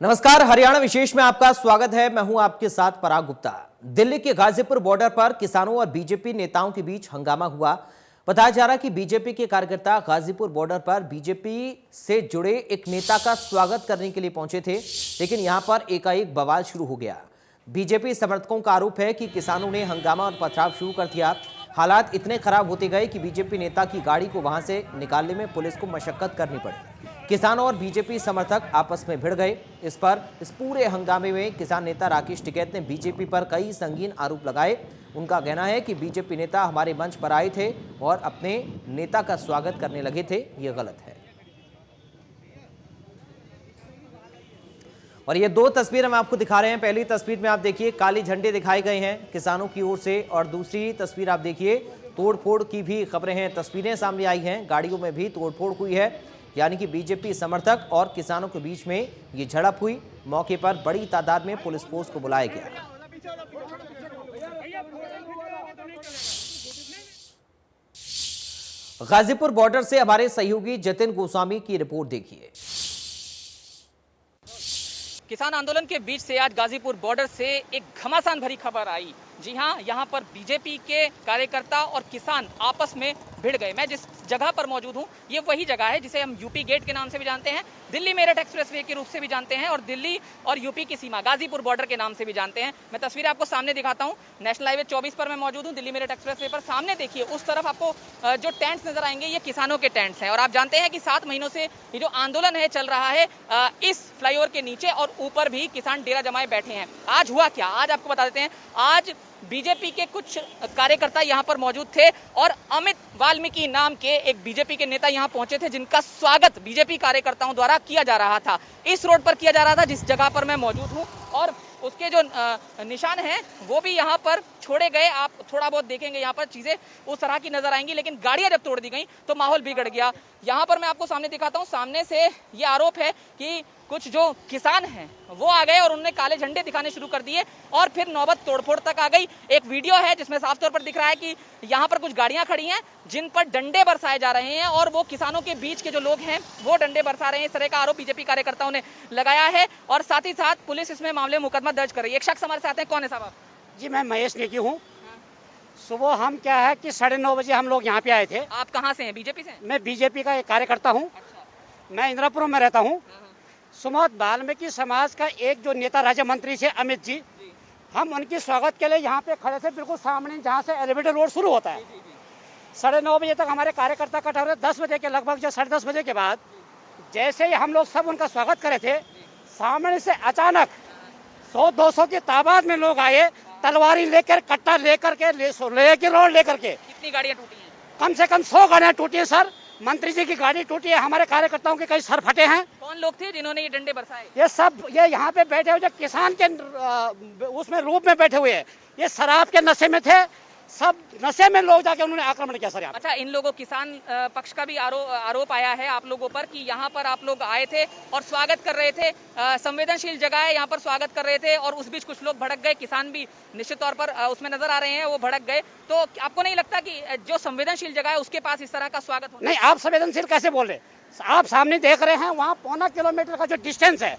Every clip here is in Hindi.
नमस्कार, हरियाणा विशेष में आपका स्वागत है। मैं हूं आपके साथ पराग गुप्ता। दिल्ली के गाजीपुर बॉर्डर पर किसानों और बीजेपी नेताओं के बीच हंगामा हुआ। बताया जा रहा है कि बीजेपी के कार्यकर्ता गाजीपुर बॉर्डर पर बीजेपी से जुड़े एक नेता का स्वागत करने के लिए पहुंचे थे, लेकिन यहां पर एकाएक बवाल शुरू हो गया। बीजेपी समर्थकों का आरोप है कि किसानों ने हंगामा और पथराव शुरू कर दिया। हालात इतने खराब होते गए कि बीजेपी नेता की गाड़ी को वहां से निकालने में पुलिस को मशक्कत करनी पड़ी। किसानों और बीजेपी समर्थक आपस में भिड़ गए। इस पूरे हंगामे में किसान नेता राकेश टिकैत ने बीजेपी पर कई संगीन आरोप लगाए। उनका कहना है कि बीजेपी नेता हमारे मंच पर आए थे और अपने नेता का स्वागत करने लगे थे, ये गलत है। और ये दो तस्वीरें हम आपको दिखा रहे हैं। पहली तस्वीर में आप देखिए काले झंडे दिखाए गए हैं किसानों की ओर से, और दूसरी तस्वीर आप देखिए तोड़फोड़ की भी खबरें हैं, तस्वीरें सामने आई हैं। गाड़ियों में भी तोड़फोड़ हुई है, यानी कि बीजेपी समर्थक और किसानों के बीच में ये झड़प हुई। मौके पर बड़ी तादाद में पुलिस फोर्स को बुलाया गया। गाजीपुर बॉर्डर से हमारे सहयोगी जतिन गोस्वामी की रिपोर्ट देखिए। किसान आंदोलन के बीच से आज गाजीपुर बॉर्डर से एक घमासान भरी खबर आई। जी हां, यहां पर बीजेपी के कार्यकर्ता और किसान आपस में भिड़ गए। मैं जिस जगह पर मौजूद हूं, ये वही जगह है जिसे हम यूपी गेट के नाम से भी जानते हैं, दिल्ली मेरठ एक्सप्रेसवे के रूप से भी जानते हैं, और दिल्ली और यूपी की सीमा गाजीपुर बॉर्डर के नाम से भी जानते हैं। मैं तस्वीर आपको सामने दिखाता हूं। नेशनल हाईवे 24 पर मैं मौजूद हूं, दिल्ली मेरठ एक्सप्रेसवे पर। सामने देखिए, उस तरफ आपको जो टेंट्स नजर आएंगे, ये किसानों के टेंट्स हैं। और आप जानते हैं कि 7 महीनों से ये जो आंदोलन है चल रहा है इस फ्लाईओवर के नीचे, और ऊपर भी किसान डेरा जमाए बैठे हैं। आज हुआ क्या, आज आपको बता देते हैं। आज बीजेपी के कुछ कार्यकर्ता यहां पर मौजूद थे और अमित वाल्मीकि नाम के एक बीजेपी के नेता यहां पहुंचे थे, जिनका स्वागत बीजेपी कार्यकर्ताओं द्वारा किया जा रहा था। इस रोड पर किया जा रहा था जिस जगह पर मैं मौजूद हूं, और उसके जो निशान हैं वो भी यहां पर छोड़े गए। आप थोड़ा बहुत देखेंगे यहां पर चीजें उस तरह की नजर आएंगी, लेकिन गाड़ियां जब तोड़ दी गई तो माहौल बिगड़ गया। यहां पर मैं आपको सामने दिखाता हूं। सामने से ये आरोप है कि कुछ जो किसान हैं वो आ गए और उन्होंने काले झंडे दिखाने शुरू कर दिए, और फिर नौबत तोड़फोड़ तक आ गई। एक वीडियो है जिसमें साफ तौर पर दिख रहा है कि यहाँ पर कुछ गाड़ियां खड़ी हैं जिन पर डंडे बरसाए जा रहे हैं, और वो किसानों के बीच के जो लोग हैं वो डंडे बरसा रहे हैं। इस तरह का आरोप बीजेपी कार्यकर्ताओं ने लगाया है, और साथ ही साथ पुलिस इसमें मामले मुकदमा दर्ज कर रही है। एक शख्स हमारे साथ हैं, कौन है साहब आप? जी, मैं महेश नेगी हूँ। सुबह हम क्या है कि 9:30 बजे हम लोग यहाँ पे आए थे। आप कहाँ से हैं, बीजेपी से? मैं बीजेपी का एक कार्यकर्ता हूँ। मैं इंदिरापुरम में रहता हूँ। सुमत वाल्मीकि समाज का एक जो नेता राज्य मंत्री थे अमित जी, हम उनके स्वागत के लिए यहाँ पे खड़े थे, बिल्कुल सामने जहाँ से एलिवेटर रोड शुरू होता है। 9:30 बजे तक हमारे कार्यकर्ता इकट्ठा हो रहे। 10 बजे के लगभग, जो 10:30 बजे के बाद जैसे ही हम लोग सब उनका स्वागत करे थे, सामने से अचानक 100-200 की तादाद में लोग आए, तलवारी लेकर, कट्टा लेकर के, रोड लेकर के। कितनी गाड़ियां टूटी हैं? कम से कम 100 गाड़ियां टूटी है सर। मंत्री जी की गाड़ी टूटी है, हमारे कार्यकर्ताओं के कई सर फटे हैं। कौन लोग थे जिन्होंने ये डंडे बरसाए? ये यहाँ पे बैठे हुए जो किसान के उसमें रूप में बैठे हुए हैं, ये शराब के नशे में थे। सब नशे में लोग जाके उन्होंने आक्रमण किया सर यहाँ। अच्छा, इन लोगों किसान पक्ष का भी आरोप आया है आप लोगों पर कि यहाँ पर आप लोग आए थे और स्वागत कर रहे थे, संवेदनशील जगह है, यहाँ पर स्वागत कर रहे थे, और उस बीच कुछ लोग भड़क गए। किसान भी निश्चित तौर पर उसमें नजर आ रहे हैं, वो भड़क गए। तो आपको नहीं लगता कि जो संवेदनशील जगह है उसके पास इस तरह का स्वागत हो? नहीं, आप संवेदनशील कैसे बोल रहे? आप सामने देख रहे हैं, वहाँ 1.25 किलोमीटर का जो डिस्टेंस है,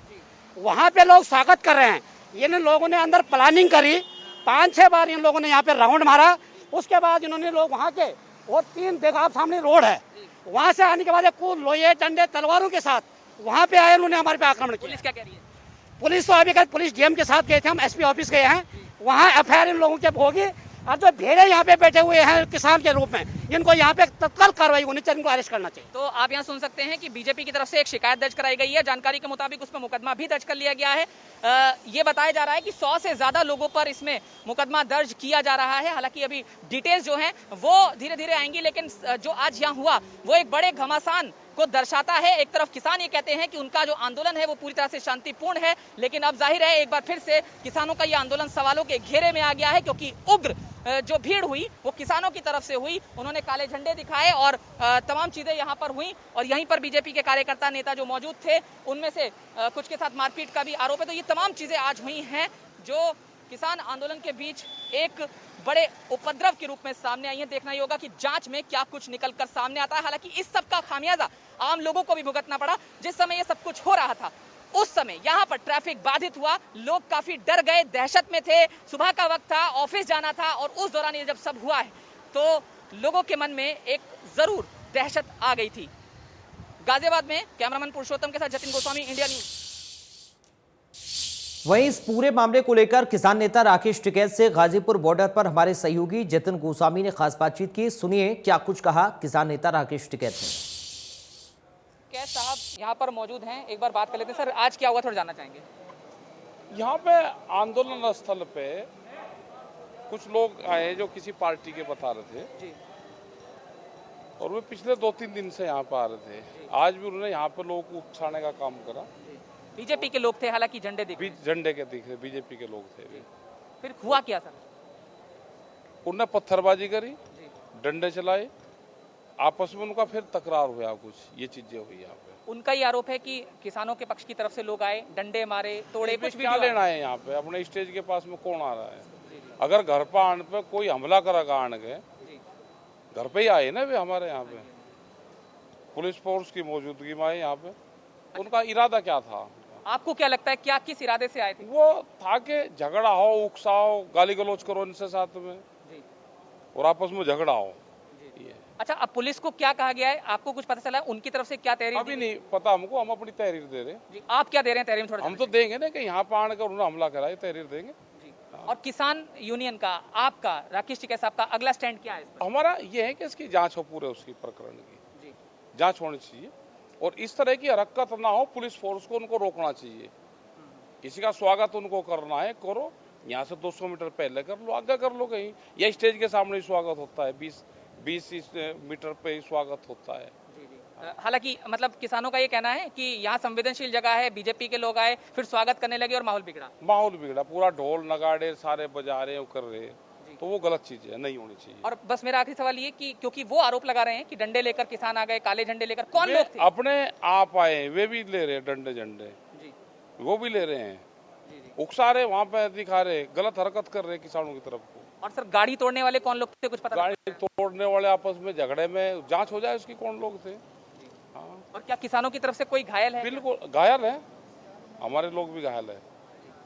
वहाँ पे लोग स्वागत कर रहे हैं। इन लोगों ने अंदर प्लानिंग करी, 5-6 बार इन लोगों ने यहाँ पे राउंड मारा। उसके बाद इन्होंने लोग वहाँ के, और 3 देखा आप सामने रोड है, वहाँ से आने के बाद कुल लोहे, डंडे, तलवारों के साथ वहाँ पे आए, उन्होंने हमारे पे आक्रमण किया। पुलिस क्या कह रही है? पुलिस तो अभी पुलिस डीएम के साथ गए थे, हम एसपी ऑफिस गए हैं, वहाँ एफआईआर इन लोगों के होगी। और जो भेड़े यहाँ पे बैठे हुए हैं किसान के रूप में, इनको यहाँ पे तत्काल कार्रवाई होनी चाहिए, इनको अरेस्ट करना चाहिए। तो आप यहाँ सुन सकते हैं कि बीजेपी की तरफ से एक शिकायत दर्ज कराई गई है। जानकारी के मुताबिक उस पर मुकदमा भी दर्ज कर लिया गया है। ये बताया जा रहा है कि 100 से ज्यादा लोगों पर इसमें मुकदमा दर्ज किया जा रहा है। हालांकि अभी डिटेल्स जो हैं वो धीरे धीरे आएंगी, लेकिन जो आज यहाँ हुआ वो एक बड़े घमासान को दर्शाता है। एक तरफ किसान ये कहते हैं कि उनका जो आंदोलन है वो पूरी तरह से शांतिपूर्ण है, लेकिन अब जाहिर है एक बार फिर से किसानों का ये आंदोलन सवालों के घेरे में आ गया है, क्योंकि उग्र जो भीड़ हुई वो किसानों की तरफ से हुई। उन्होंने काले झंडे दिखाए और तमाम चीजें यहाँ पर हुई, और यहीं पर बीजेपी के कार्यकर्ता नेता जो मौजूद थे उनमें से कुछ के साथ मारपीट का भी आरोप है। तो ये तमाम चीजें आज हुई हैं जो किसान आंदोलन के बीच एक बड़े उपद्रव के रूप में सामने आई है। देखना ही होगा कि जांच में क्या कुछ निकलकर सामने आता है। हालांकि इस सब का खामियाजा आम लोगों को भी भुगतना पड़ा। जिस समय ये सब कुछ हो रहा था उस समय यहाँ पर ट्रैफिक बाधित हुआ, लोग काफी डर गए, दहशत में थे। सुबह का वक्त था, ऑफिस जाना था और उस दौरान ये जब सब हुआ है तो लोगों के मन में एक जरूर दहशत आ गई थी। गाजियाबाद में कैमरामैन पुरुषोत्तम के साथ जतिन गोस्वामी, इंडिया न्यूज। वहीं इस पूरे मामले को लेकर किसान नेता राकेश टिकैत से गाजीपुर बॉर्डर पर हमारे सहयोगी जतिन गोस्वामी ने खास बातचीत की। सुनिए क्या कुछ कहा किसान नेता राकेश टिकैत ने। कैस साहब यहाँ पर मौजूद हैं, एक बार बात कर लेते हैं। सर आज क्या हुआ, थोड़ा जानना चाहेंगे। यहाँ पे आंदोलन स्थल पे कुछ लोग आए जो किसी पार्टी के बता रहे थे जी। और वे पिछले 2-3 दिन से यहाँ पे आ रहे थे। आज भी उन्होंने यहाँ पे लोगों को उकसाने का काम करा। बीजेपी के लोग थे, हालांकि झंडे दिख रहे। झंडे के दिख रहे, बीजेपी के लोग थे वे। फिर हुआ क्या सर? उन्होंने पत्थरबाजी करी, जी। डंडे चलाए, आपस में उनका फिर तकरार हुआ, कुछ ये चीजें हुई यहाँ पे। उनका ये आरोप है कि किसानों के पक्ष की तरफ से लोग आए, डंडे मारे, तोड़े, कुछ क्या लेना है यहाँ पे? अपने स्टेज के पास में कौन आ रहा है? अगर घर पर आने पे कोई हमला करेगा, आने के घर पे ही आए ना वे हमारे यहाँ पे, पुलिस फोर्स की मौजूदगी में आए यहाँ पे। उनका इरादा क्या था? आपको क्या लगता है, क्या किस इरादे से आए थे? वो था कि झगड़ा हो, उकसाओ, गाली गलौज करो इनसे साथ में जी। और आपस में झगड़ा हो। ये अच्छा, अब पुलिस को क्या कहा गया है, आपको कुछ पता चला है? उनकी तरफ से क्या तहरीर अभी नहीं पता हमको, हम अपनी तहरीर दे रहे हैं। जी। आप क्या दे रहे हैं तहरीर? थोड़ा हम तो देंगे ना कि यहाँ पे आने कर उन्होंने हमला करा, ये तहरीर देंगे। जी। और किसान यूनियन का, आपका, राकेश टिकैत साहब का अगला स्टैंड क्या है इस पर? हमारा ये है कि इसकी जांच हो पूरे उसकी प्रकरण की। जी। जांच होनी चाहिए और इस तरह की हरकत ना हो, पुलिस फोर्स को उनको रोकना चाहिए। किसी का स्वागत उनको करना है, करो, यहाँ से 200 मीटर पहले कर लो, आगे कर लो कहीं, या स्टेज के सामने ही स्वागत होता है, 20 मीटर पे ही स्वागत होता है। हालांकि मतलब किसानों का ये कहना है कि यहाँ संवेदनशील जगह है, बीजेपी के लोग आए, फिर स्वागत करने लगे और माहौल बिगड़ा। माहौल बिगड़ा, पूरा ढोल नगाड़े सारे बजा रहे हैं, कर रहे हैं, तो वो गलत चीज है, नहीं होनी चाहिए। और बस मेरा आखिरी सवाल ये कि क्योंकि वो आरोप लगा रहे हैं कि डंडे लेकर किसान आ गए, काले झंडे लेकर, कौन लोग थे? अपने आप आए, वे भी ले रहे हैं डंडे झंडे, वो भी ले रहे हैं, उकसा रहे, वहाँ पे दिखा रहे, गलत हरकत कर रहे किसानों की तरफ को। और सर गाड़ी तोड़ने वाले कौन लोग थे, कुछ पता? गाड़ी तोड़ने वाले आपस में झगड़े में जांच हो जाए उसकी, कौन लोग थे। हाँ। और क्या किसानों की तरफ से कोई घायल है? बिल्कुल घायल है, हमारे लोग भी घायल है।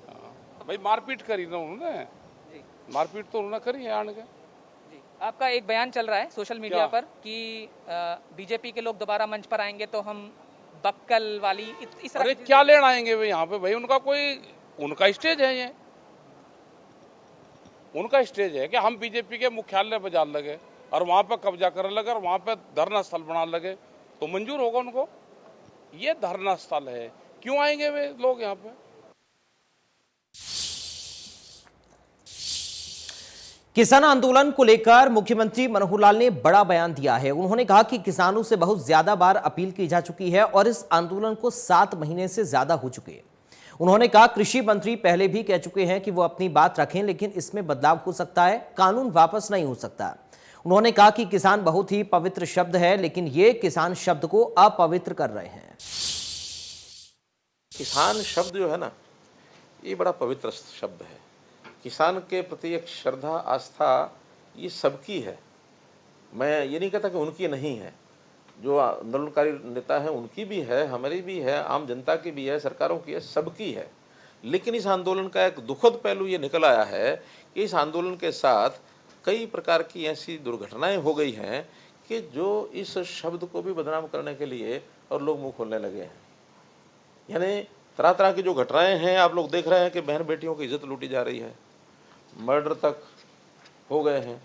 हाँ। भाई मारपीट करी ना उन्होंने, मारपीट तो उन्होंने करी है आने के। आपका एक बयान चल रहा है सोशल मीडिया पर कि बीजेपी के लोग दोबारा मंच पर आएंगे तो हम बक्कल वाली इस अरे क्या लेना आएंगे वे यहाँ पे? भाई उनका कोई, उनका स्टेज है, ये उनका स्टेज है कि हम बीजेपी के मुख्यालय पे जाने लगे और वहां पे कब्जा करने लगे और वहां पे धरना स्थल बनाने लगे तो मंजूर होगा उनको? ये धरना स्थल है, क्यों आएंगे वे लोग यहाँ पे? किसान आंदोलन को लेकर मुख्यमंत्री मनोहर लाल ने बड़ा बयान दिया है। उन्होंने कहा कि किसानों से बहुत ज्यादा बार अपील की जा चुकी है और इस आंदोलन को 7 महीने से ज्यादा हो चुके हैं। उन्होंने कहा कृषि मंत्री पहले भी कह चुके हैं कि वो अपनी बात रखें, लेकिन इसमें बदलाव हो सकता है, कानून वापस नहीं हो सकता। उन्होंने कहा कि किसान बहुत ही पवित्र शब्द है, लेकिन ये किसान शब्द को अपवित्र कर रहे हैं। किसान शब्द जो है ना, ये बड़ा पवित्र शब्द है। किसान के प्रति एक श्रद्धा, आस्था, ये सबकी है। मैं ये नहीं कहता कि उनकी नहीं है, जो आंदोलनकारी नेता हैं उनकी भी है, हमारी भी है, आम जनता की भी है, सरकारों की है, सबकी है। लेकिन इस आंदोलन का एक दुखद पहलू ये निकल आया है कि इस आंदोलन के साथ कई प्रकार की ऐसी दुर्घटनाएं हो गई हैं कि जो इस शब्द को भी बदनाम करने के लिए और लोग मुंह खोलने लगे हैं। यानी तरह तरह की जो घटनाएं हैं, आप लोग देख रहे हैं कि बहन बेटियों की इज्जत लूटी जा रही है, मर्डर तक हो गए हैं,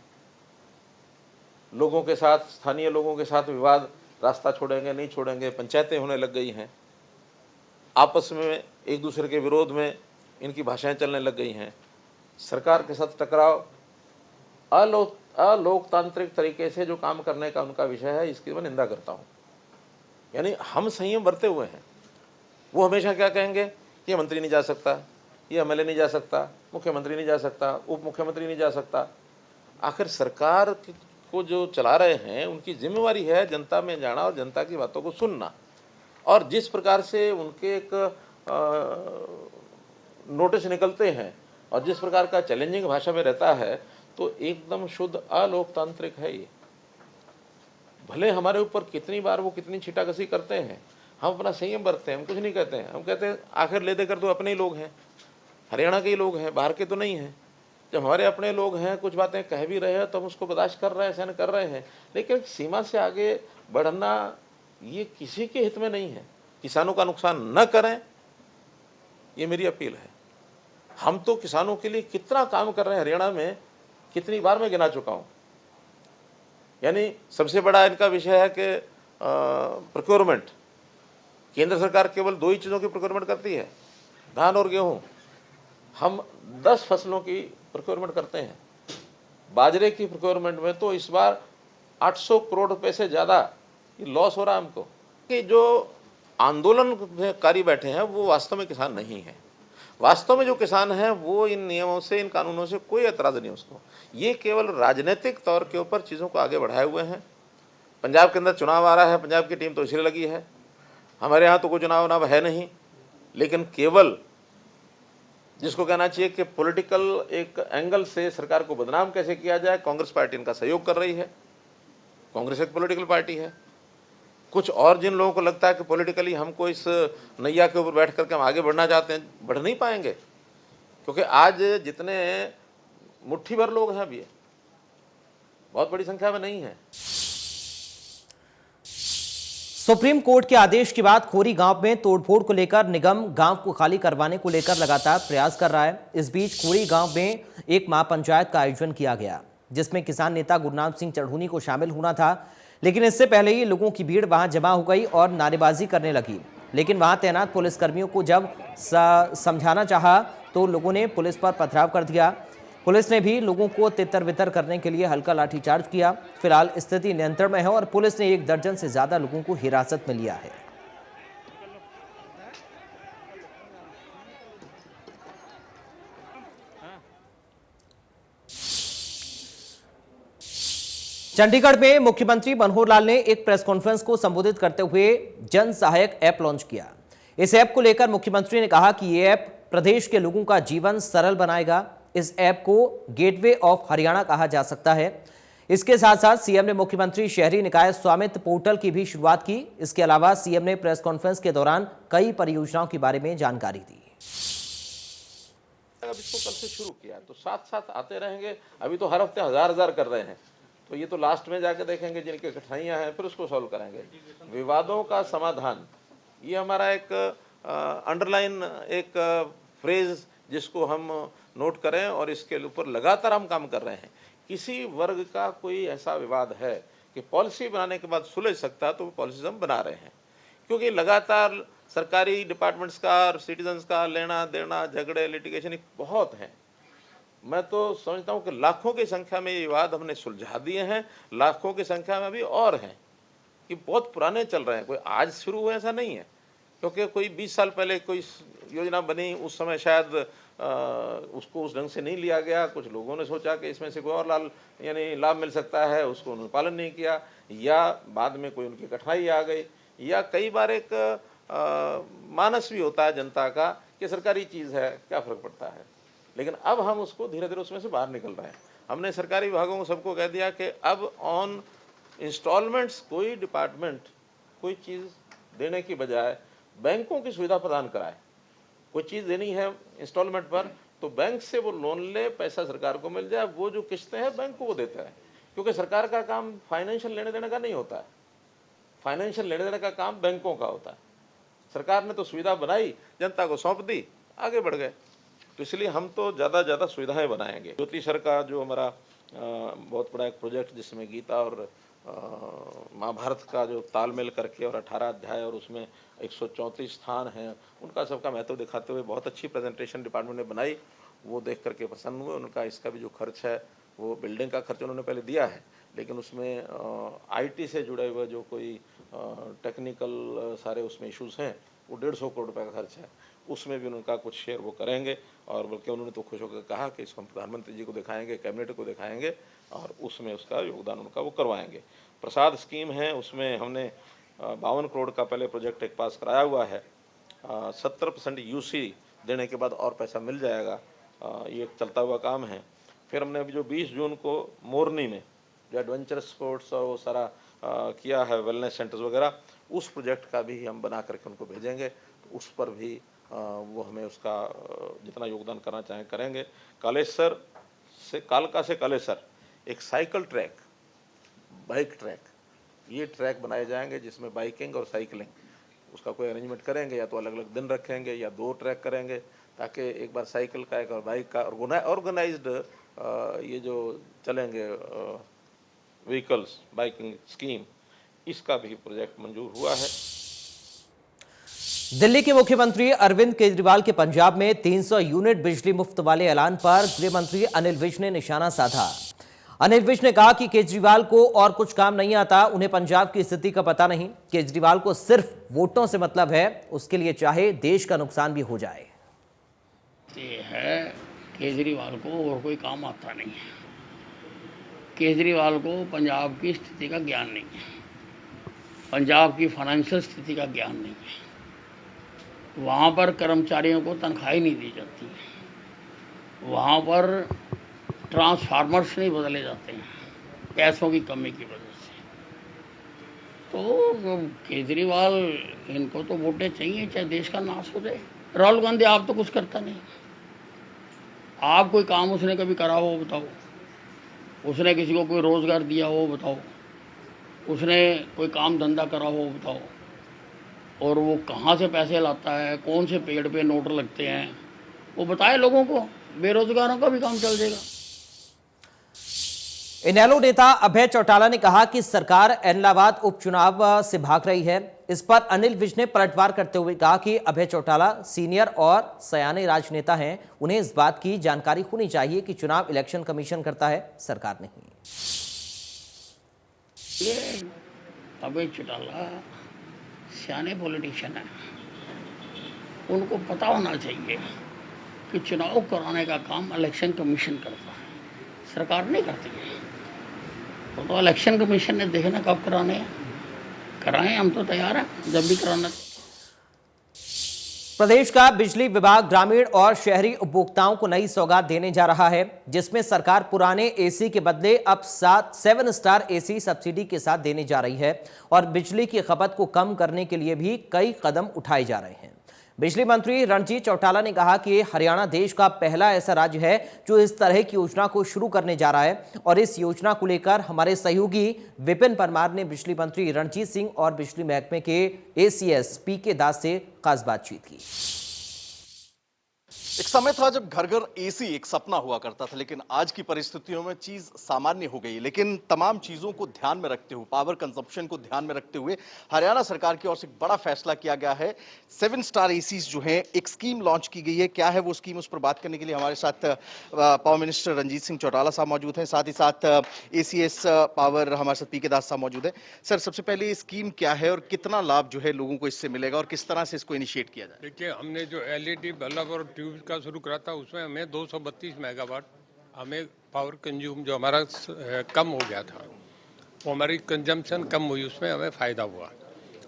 लोगों के साथ, स्थानीय लोगों के साथ विवाद, रास्ता छोड़ेंगे नहीं छोड़ेंगे, पंचायतें होने लग गई हैं, आपस में एक दूसरे के विरोध में इनकी भाषाएं चलने लग गई हैं, सरकार के साथ टकराव, अलोकतांत्रिक तरीके से जो काम करने का उनका विषय है, इसकी मैं निंदा करता हूं। यानी हम संयम बरते हुए हैं। वो हमेशा क्या कहेंगे, ये मंत्री नहीं जा सकता, ये एमएलए नहीं जा सकता, मुख्यमंत्री नहीं जा सकता, उप मुख्यमंत्री नहीं जा सकता। आखिर सरकार को जो चला रहे हैं उनकी जिम्मेवारी है जनता में जाना और जनता की बातों को सुनना। और जिस प्रकार से उनके एक नोटिस निकलते हैं और जिस प्रकार का चैलेंजिंग भाषा में रहता है, तो एकदम शुद्ध अलोकतांत्रिक है ये। भले हमारे ऊपर कितनी बार वो कितनी छीटाकशी करते हैं, हम अपना संयम बरतते हैं, हम कुछ नहीं कहते हैं। हम कहते हैं आखिर ले दे कर तो अपने ही लोग हैं, हरियाणा के ही लोग हैं, बाहर के तो नहीं हैं। जब हमारे अपने लोग हैं, कुछ बातें कह भी रहे हैं तो हम उसको बर्दाश्त कर रहे हैं, सहन कर रहे हैं, लेकिन सीमा से आगे बढ़ना ये किसी के हित में नहीं है। किसानों का नुकसान न करें, ये मेरी अपील है। हम तो किसानों के लिए कितना काम कर रहे हैं हरियाणा में, कितनी बार मैं गिना चुका हूं। यानी सबसे बड़ा इनका विषय है कि प्रोक्योरमेंट। केंद्र सरकार केवल 2 ही चीज़ों की प्रोक्योरमेंट करती है, धान और गेहूं। हम 10 फसलों की प्रोक्योरमेंट करते हैं। बाजरे की प्रोक्योरमेंट में तो इस बार 800 करोड़ रुपए से ज़्यादा ये लॉस हो रहा है हमको। कि जो आंदोलनकारी बैठे हैं वो वास्तव में किसान नहीं है। वास्तव में जो किसान है वो इन नियमों से, इन कानूनों से कोई एतराज़ नहीं उसको। ये केवल राजनीतिक तौर के ऊपर चीज़ों को आगे बढ़ाए हुए हैं। पंजाब के अंदर चुनाव आ रहा है, पंजाब की टीम तो इसलिए लगी है। हमारे यहाँ तो कोई चुनाव है नहीं, लेकिन केवल जिसको कहना चाहिए कि पॉलिटिकल एक एंगल से सरकार को बदनाम कैसे किया जाए, कांग्रेस पार्टी इनका सहयोग कर रही है। कांग्रेस एक पॉलिटिकल पार्टी है। कुछ और जिन लोगों को लगता है कि पॉलिटिकली हमको इस नैया के ऊपर बैठ करके हम आगे बढ़ना चाहते हैं, बढ़ नहीं पाएंगे, क्योंकि आज जितने मुट्ठी भर लोग हैं, अभी बहुत बड़ी संख्या में नहीं है। सुप्रीम कोर्ट के आदेश के बाद खोरी गांव में तोड़फोड़ को लेकर निगम गांव को खाली करवाने को लेकर लगातार प्रयास कर रहा है। इस बीच खोरी गांव में एक महापंचायत का आयोजन किया गया, जिसमें किसान नेता गुरनाम सिंह चढ़ूनी को शामिल होना था, लेकिन इससे पहले ही लोगों की भीड़ वहां जमा हो गई और नारेबाजी करने लगी। लेकिन वहां तैनात पुलिसकर्मियों को जब समझाना चाहा तो लोगों ने पुलिस पर पथराव कर दिया। पुलिस ने भी लोगों को तितर बितर करने के लिए हल्का लाठीचार्ज किया। फिलहाल स्थिति नियंत्रण में है और पुलिस ने 1 दर्जन से ज्यादा लोगों को हिरासत में लिया है। चंडीगढ़ में मुख्यमंत्री मनोहर लाल ने एक प्रेस कॉन्फ्रेंस को संबोधित करते हुए जन सहायक ऐप लॉन्च किया। इस ऐप को लेकर मुख्यमंत्री ने कहा कि यह ऐप प्रदेश के लोगों का जीवन सरल बनाएगा। इस ऐप को गेटवे ऑफ हरियाणा कहा जा सकता है। इसके साथ साथ सीएम ने मुख्यमंत्री शहरी निकाय स्वामित्व पोर्टल की भी शुरुआत की। इसके अलावा सीएम ने प्रेस कॉन्फ्रेंस के दौरान कई परियोजनाओं के बारे में जानकारी दी। अब इसको कल से शुरू किया तो साथ साथ आते रहेंगे। अभी तो हर हफ्ते 1000 कर रहे हैं, तो ये तो लास्ट में जाकर देखेंगे जिनकी कठिनाइयां हैं, फिर उसको सॉल्व करेंगे। विवादों का समाधान, ये हमारा एक अंडरलाइन एक फ्रेज जिसको हम नोट करें और इसके ऊपर लगातार हम काम कर रहे हैं। किसी वर्ग का कोई ऐसा विवाद है कि पॉलिसी बनाने के बाद सुलझ सकता है तो वो पॉलिसी हम बना रहे हैं, क्योंकि लगातार सरकारी डिपार्टमेंट्स का और सिटीजन्स का लेना देना, झगड़े, लिटिगेशन बहुत हैं। मैं तो समझता हूँ कि लाखों की संख्या में ये विवाद हमने सुलझा दिए हैं, लाखों की संख्या में अभी और हैं कि बहुत पुराने चल रहे हैं, कोई आज शुरू हुए ऐसा नहीं है। क्योंकि कोई 20 साल पहले कोई योजना बनी, उस समय शायद उसको उस ढंग से नहीं लिया गया। कुछ लोगों ने सोचा कि इसमें से कोई और लाभ मिल सकता है, उसको उन्होंने पालन नहीं किया, या बाद में कोई उनकी कठिनाई आ गई, या कई बार एक मानस भी होता है जनता का कि सरकारी चीज़ है, क्या फ़र्क पड़ता है। लेकिन अब हम उसको धीरे धीरे उसमें से बाहर निकल रहे हैं। हमने सरकारी विभागों को सबको कह दिया कि अब ऑन इंस्टॉलमेंट्स कोई डिपार्टमेंट कोई चीज़ देने की बजाय बैंकों की सुविधा प्रदान कराए। कोई चीज़ देनी है इंस्टॉलमेंट पर तो बैंक से वो लोन ले, पैसा सरकार को मिल जाए, वो जो किस्तें हैं बैंक को वो देता है। क्योंकि सरकार का काम फाइनेंशियल लेने देने का नहीं होता है, फाइनेंशियल लेने देने का काम बैंकों का होता है। सरकार ने तो सुविधा बनाई, जनता को सौंप दी, आगे बढ़ गए। तो इसलिए हम तो ज़्यादा से ज़्यादा सुविधाएं बनाएंगे। ज्योति सर का जो हमारा बहुत बड़ा एक प्रोजेक्ट, जिसमें गीता और महाभारत का जो तालमेल करके और 18 अध्याय और उसमें 134 स्थान हैं, उनका सबका महत्व दिखाते हुए बहुत अच्छी प्रेजेंटेशन डिपार्टमेंट ने बनाई। वो देख करके प्रसन्न हुए। उनका इसका भी जो खर्च है, वो बिल्डिंग का खर्च उन्होंने पहले दिया है, लेकिन उसमें आईटी से जुड़े हुए जो कोई टेक्निकल सारे उसमें इश्यूज़ हैं, वो 150 करोड़ रुपए का खर्च है। उसमें भी उनका कुछ शेयर वो करेंगे। और बल्कि उन्होंने तो खुश होकर कहा कि इसको हम प्रधानमंत्री जी को दिखाएंगे, कैबिनेट को दिखाएंगे और उसमें उसका योगदान उनका वो करवाएंगे। प्रसाद स्कीम है, उसमें हमने 52 करोड़ का पहले प्रोजेक्ट एक पास कराया हुआ है। 70% यूसी देने के बाद और पैसा मिल जाएगा। ये एक चलता हुआ काम है। फिर हमने अभी जो 20 जून को मोरनी में जो एडवेंचर स्पोर्ट्स और वो सारा किया है, वेलनेस सेंटर्स वगैरह, उस प्रोजेक्ट का भी हम बना करके उनको भेजेंगे। तो उस पर भी वो हमें उसका जितना योगदान करना चाहें करेंगे। कालेसर से कालका से कालेसर एक साइकिल ट्रैक, बाइक ट्रैक, ये ट्रैक बनाए जाएंगे जिसमें बाइकिंग और साइकिलिंग, उसका कोई अरेंजमेंट करेंगे, या तो अलग अलग दिन रखेंगे या 2 ट्रैक करेंगे, ताकि एक बार साइकिल का एक और बाइक का ऑर्गेनाइज्ड ये जो चलेंगे व्हीकल्स बाइकिंग स्कीम, इसका भी प्रोजेक्ट मंजूर हुआ है। दिल्ली के मुख्यमंत्री अरविंद केजरीवाल के पंजाब में 300 यूनिट बिजली मुफ्त वाले ऐलान पर गृह मंत्री अनिल विज ने निशाना साधा। अनिल विज ने कहा कि केजरीवाल को और कुछ काम नहीं आता, उन्हें पंजाब की स्थिति का पता नहीं। केजरीवाल को सिर्फ वोटों से मतलब है, उसके लिए चाहे देश का नुकसान भी हो जाए। ये है केजरीवाल को और कोई काम आता नहीं है। केजरीवाल को पंजाब की स्थिति का ज्ञान नहीं है, पंजाब की फाइनेंशियल स्थिति का ज्ञान नहीं है। वहाँ पर कर्मचारियों को तनख्वाही नहीं दी जाती है, वहाँ पर ट्रांसफार्मर्स नहीं बदले जाते हैं पैसों की कमी की वजह से। तो केजरीवाल, इनको तो वोटें चाहिए चाहे देश का नाश हो जाए। राहुल गांधी आप तो कुछ करता नहीं, आप कोई काम उसने कभी करा हो बताओ, उसने किसी को कोई रोजगार दिया हो बताओ, उसने कोई काम धंधा करा हो बताओ, और वो कहाँ से पैसे लाता है, कौन से पेड़ पे नोट लगते हैं, वो बताए लोगों को। बेरोजगारों का भी काम चल जाएगा। इनेलो नेता अभय चौटाला ने कहा कि सरकार एलनाबाद उपचुनाव से भाग रही है। इस पर अनिल विज ने पलटवार करते हुए कहा कि अभय चौटाला सीनियर और सयाने राजनेता हैं, उन्हें इस बात की जानकारी होनी चाहिए कि चुनाव इलेक्शन कमीशन करता है, सरकार नहीं। ये अभय चौटाला सियाने पॉलिटिशियन है, उनको पता होना चाहिए कि चुनाव कराने का काम इलेक्शन कमीशन करता है, सरकार नहीं करती है। तो इलेक्शन कमीशन ने देखना कब कराने हैं, कराएं, हम तो तैयार हैं जब भी कराना। प्रदेश का बिजली विभाग ग्रामीण और शहरी उपभोक्ताओं को नई सौगात देने जा रहा है, जिसमें सरकार पुराने एसी के बदले अब 7 स्टार एसी सब्सिडी के साथ देने जा रही है और बिजली की खपत को कम करने के लिए भी कई कदम उठाए जा रहे हैं। बिजली मंत्री रणजीत चौटाला ने कहा कि हरियाणा देश का पहला ऐसा राज्य है जो इस तरह की योजना को शुरू करने जा रहा है और इस योजना को लेकर हमारे सहयोगी विपिन परमार ने बिजली मंत्री रणजीत सिंह और बिजली महकमे के एसीएस पीके दास से खास बातचीत की। एक समय था जब घर घर एसी एक सपना हुआ करता था, लेकिन आज की परिस्थितियों में चीज सामान्य हो गई। लेकिन तमाम चीजों को ध्यान में रखते हुए, पावर कंजप्शन को ध्यान में रखते हुए हरियाणा सरकार की ओर से एक बड़ा फैसला किया गया है। 7 स्टार एसीज जो हैं, एक स्कीम लॉन्च की गई है। क्या है वो स्कीम, उस पर बात करने के लिए हमारे साथ पावर मिनिस्टर रणजीत सिंह चौटाला साहब मौजूद हैं, साथ ही साथ एसीएस पावर हमारे साथ पीके दास साहब मौजूद है। सर, सबसे पहले ये स्कीम क्या है और कितना लाभ जो है लोगों को इससे मिलेगा और किस तरह से इसको इनिशिएट किया जाए? देखिए, हमने जो एलईडी बल्ब और ट्यूब का शुरू करा था, उसमें हमें 232 मेगावाट हमें पावर कंज्यूम जो हमारा कम हो गया था, वो हमारी कंजम्पशन कम हुई, उसमें हमें फ़ायदा हुआ।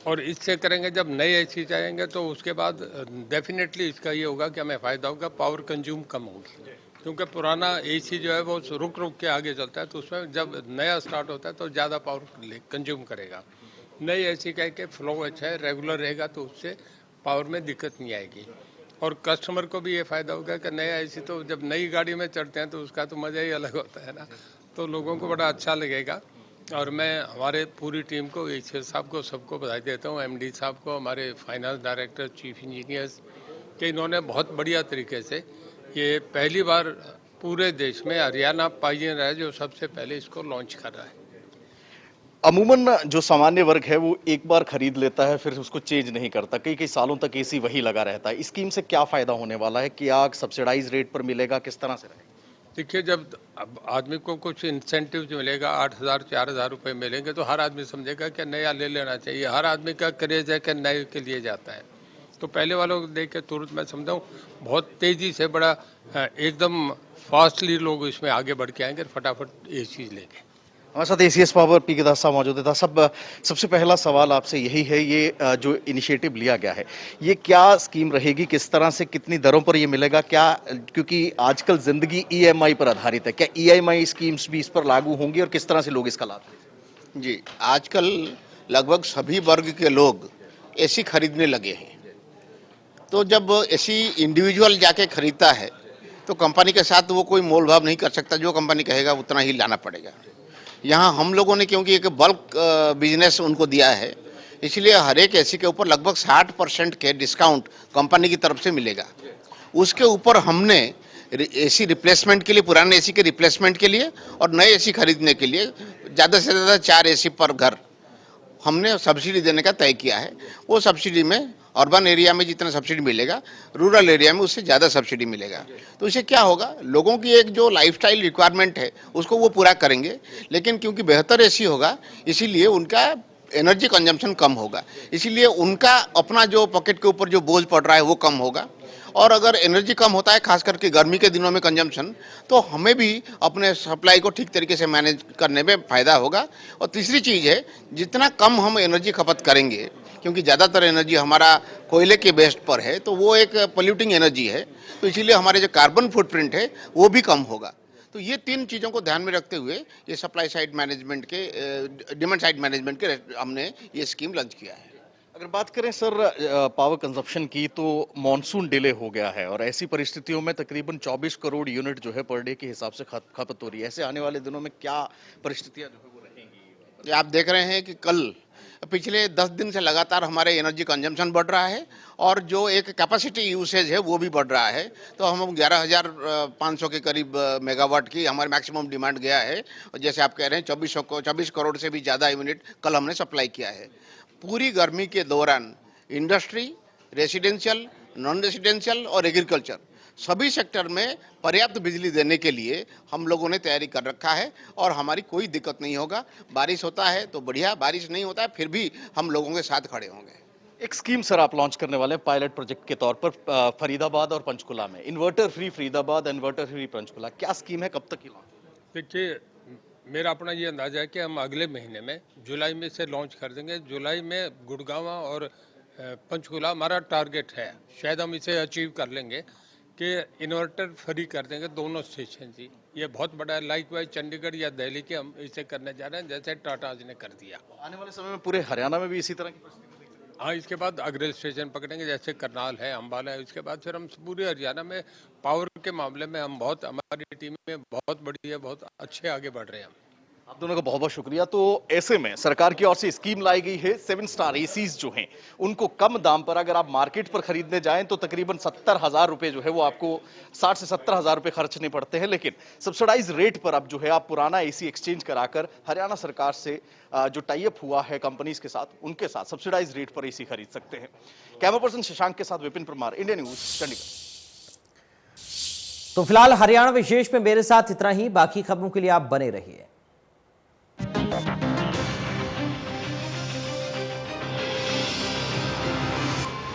और इससे करेंगे जब नए एसी जाएंगे तो उसके बाद डेफिनेटली इसका ये होगा कि हमें फ़ायदा होगा, पावर कंज्यूम कम होगी। क्योंकि पुराना एसी जो है वो रुक रुक के आगे चलता है, तो उसमें जब नया स्टार्ट होता है तो ज़्यादा पावर कंज्यूम करेगा। नई एसी का के फ्लो अच्छा है, रेगुलर रहेगा, तो उससे पावर में दिक्कत नहीं आएगी। और कस्टमर को भी ये फ़ायदा होगा कि नया एसी, तो जब नई गाड़ी में चढ़ते हैं तो उसका तो मज़ा ही अलग होता है ना, तो लोगों को बड़ा अच्छा लगेगा। और मैं हमारे पूरी टीम को, एसीएस साहब को, सबको बधाई देता हूँ, एमडी साहब को, हमारे फाइनेंस डायरेक्टर, चीफ इंजीनियर्स, कि इन्होंने बहुत बढ़िया तरीके से, ये पहली बार पूरे देश में हरियाणा पायनियर है जो सबसे पहले इसको लॉन्च कर रहा है। अमूमन जो सामान्य वर्ग है वो एक बार खरीद लेता है, फिर उसको चेंज नहीं करता, कई कई सालों तक एसी वही लगा रहता है। इस स्कीम से क्या फायदा होने वाला है? क्या सब्सिडाइज रेट पर मिलेगा, किस तरह से रहेगा? देखिए, जब अब आदमी को कुछ इंसेंटिव मिलेगा, 8,000 4,000 रुपये मिलेंगे, तो हर आदमी समझेगा कि नया ले लेना चाहिए। हर आदमी का क्रेज है कि नए के लिए जाता है, तो पहले वालों को देख के तुरंत मैं समझा हूँ बहुत तेज़ी से, बड़ा एकदम फास्टली लोग इसमें आगे बढ़ के आएंगे, फटाफट ये चीज़ लेंगे। हमारे साथ एसीएस पावर पीके दास साहब मौजूद था। सबसे पहला सवाल आपसे यही है, ये जो इनिशिएटिव लिया गया है, ये क्या स्कीम रहेगी, किस तरह से, कितनी दरों पर ये मिलेगा? क्या, क्योंकि आजकल जिंदगी ईएमआई पर आधारित है, क्या ईएमआई स्कीम्स भी इस पर लागू होंगी और किस तरह से लोग इसका लाभ लेंगे? जी, आजकल लगभग सभी वर्ग के लोग एसी खरीदने लगे हैं। तो जब एसी इंडिविजुअल जाके खरीदता है तो कंपनी के साथ वो कोई मोल भाव नहीं कर सकता, जो कंपनी कहेगा उतना ही लाना पड़ेगा। यहाँ हम लोगों ने क्योंकि एक बल्क बिजनेस उनको दिया है, इसलिए हर एक एसी के ऊपर लगभग 60% के डिस्काउंट कंपनी की तरफ से मिलेगा। उसके ऊपर हमने एसी रिप्लेसमेंट के लिए, पुराने एसी के रिप्लेसमेंट के लिए और नए एसी खरीदने के लिए ज़्यादा से ज़्यादा 4 एसी पर घर हमने सब्सिडी देने का तय किया है। वो सब्सिडी में अर्बन एरिया में जितना सब्सिडी मिलेगा, रूरल एरिया में उससे ज़्यादा सब्सिडी मिलेगा। तो इससे क्या होगा, लोगों की एक जो लाइफस्टाइल रिक्वायरमेंट है उसको वो पूरा करेंगे, लेकिन क्योंकि बेहतर एसी होगा इसीलिए उनका एनर्जी कंजम्पशन कम होगा, इसीलिए उनका अपना जो पॉकेट के ऊपर जो बोझ पड़ रहा है वो कम होगा। और अगर एनर्जी कम होता है, खास करके गर्मी के दिनों में कंजम्पशन, तो हमें भी अपने सप्लाई को ठीक तरीके से मैनेज करने में फ़ायदा होगा। और तीसरी चीज़ है, जितना कम हम एनर्जी खपत करेंगे, क्योंकि ज़्यादातर एनर्जी हमारा कोयले के बेस्ड पर है, तो वो एक पोल्यूटिंग एनर्जी है, तो इसीलिए हमारे जो कार्बन फुटप्रिंट है वो भी कम होगा। तो ये 3 चीज़ों को ध्यान में रखते हुए ये सप्लाई साइड मैनेजमेंट के, डिमांड साइड मैनेजमेंट के हमने ये स्कीम लॉन्च किया है। अगर बात करें सर पावर कंजप्शन की, तो मॉनसून डिले हो गया है और ऐसी परिस्थितियों में तकरीबन 24 करोड़ यूनिट जो है पर डे के हिसाब से खपत हो रही है। ऐसे आने वाले दिनों में क्या परिस्थितियां जो है वो रहेंगी? आप देख रहे हैं कि कल पिछले 10 दिन से लगातार हमारे एनर्जी कंजम्पशन बढ़ रहा है और जो एक कैपेसिटी यूसेज है वो भी बढ़ रहा है। तो हम 11,500 के करीब मेगावाट की हमारी मैक्सिमम डिमांड गया है। और जैसे आप कह रहे हैं 24 करोड़ से भी ज़्यादा यूनिट कल हमने सप्लाई किया है। पूरी गर्मी के दौरान इंडस्ट्री, रेसिडेंशियल, नॉन रेसिडेंशियल और एग्रीकल्चर सभी सेक्टर में पर्याप्त बिजली देने के लिए हम लोगों ने तैयारी कर रखा है और हमारी कोई दिक्कत नहीं होगा। बारिश होता है तो बढ़िया, बारिश नहीं होता है फिर भी हम लोगों के साथ खड़े होंगे। एक स्कीम सर आप लॉन्च करने वाले हैं पायलट प्रोजेक्ट के तौर पर फरीदाबाद और पंचकुला में, inverter free Faridabad, inverter free Panchkula, क्या स्कीम है, कब तक ही लॉन्च? देखिए, मेरा अपना ये अंदाजा है कि हम अगले महीने में जुलाई में से लॉन्च कर देंगे। जुलाई में गुड़गांव और पंचकुला हमारा टारगेट है, शायद हम इसे अचीव कर लेंगे कि इन्वर्टर फ्री कर देंगे दोनों स्टेशन जी। ये बहुत बड़ा है। लाइकवाइज चंडीगढ़ या दिल्ली के हम इसे करने जा रहे हैं, जैसे टाटा ने कर दिया। आने वाले समय में पूरे हरियाणा में भी इसी तरह की परिस्थिति? हाँ, इसके बाद अगले स्टेशन पकड़ेंगे, जैसे करनाल है, अंबाला है। इसके बाद फिर हम पूरे हरियाणा में पावर के मामले में हम बहुत, हमारी टीम में बहुत बड़ी है, बहुत अच्छे आगे बढ़ रहे हैं हम। आप दोनों का बहुत बहुत शुक्रिया। तो ऐसे में सरकार की ओर से स्कीम लाई गई है 7 स्टार एसीज जो हैं उनको कम दाम पर अगर आप मार्केट पर खरीदने जाएं तो तकरीबन 70,000 रुपए जो है वो आपको 60 से 70,000 रुपए खर्चने पड़ते हैं। लेकिन सब्सिडाइज रेट पर अब जो है आप पुराना एसी एक्सचेंज कराकर हरियाणा सरकार से जो टाई अप हुआ है कंपनीज के साथ, उनके साथ सब्सिडाइज रेट पर एसी खरीद सकते हैं। कैमरा पर्सन शशांक के साथ विपिन परमार, इंडिया न्यूज, चंडीगढ़। तो फिलहाल हरियाणा विशेष में मेरे साथ इतना ही। बाकी खबरों के लिए आप बने रहिए।